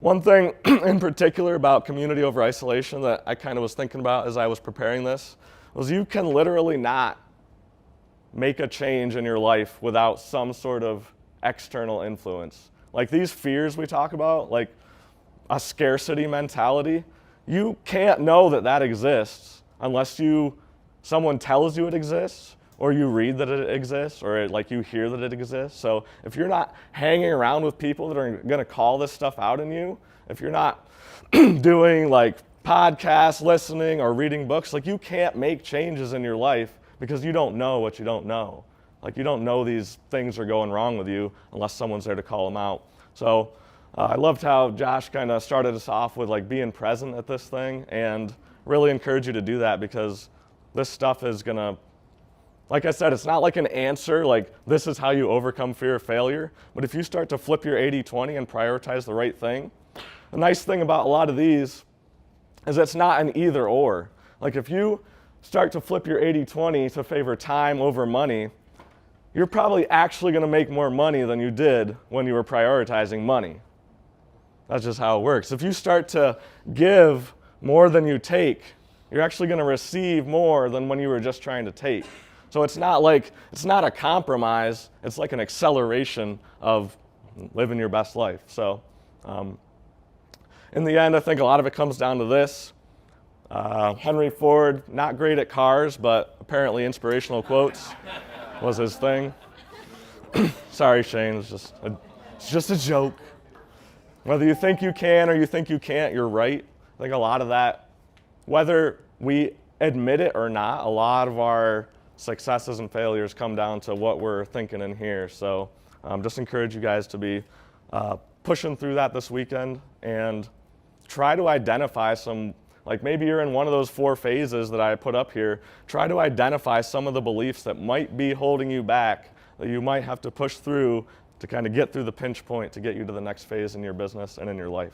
One thing in particular about community over isolation that I kind of was thinking about as I was preparing this was you can literally not make a change in your life without some sort of external influence. Like these fears we talk about, like a scarcity mentality, you can't know that that exists unless someone tells you it exists, or you read that it exists, or like you hear that it exists. So if you're not hanging around with people that are gonna call this stuff out in you, if you're not doing like podcasts, listening, or reading books, like you can't make changes in your life because you don't know what you don't know. Like you don't know these things are going wrong with you unless someone's there to call them out. So I loved how Josh kind of started us off with like being present at this thing, and really encourage you to do that because this stuff is gonna, like I said, it's not like an answer, like this is how you overcome fear of failure. But if you start to flip your 80-20 and prioritize the right thing, the nice thing about a lot of these is it's not an either or. Like if you start to flip your 80-20 to favor time over money, you're probably actually gonna make more money than you did when you were prioritizing money. That's just how it works. If you start to give more than you take, you're actually gonna receive more than when you were just trying to take. So it's not a compromise, it's like an acceleration of living your best life. So in the end, I think a lot of it comes down to this. Henry Ford, not great at cars, but apparently inspirational quotes was his thing. Sorry, Shane, it's just a joke. Whether you think you can or you think you can't, you're right. I think a lot of that, whether we admit it or not, a lot of our successes and failures come down to what we're thinking in here. So just encourage you guys to be pushing through that this weekend and try to identify some, like maybe you're in one of those 4 phases that I put up here. Try to identify some of the beliefs that might be holding you back, that you might have to push through to kind of get through the pinch point to get you to the next phase in your business and in your life.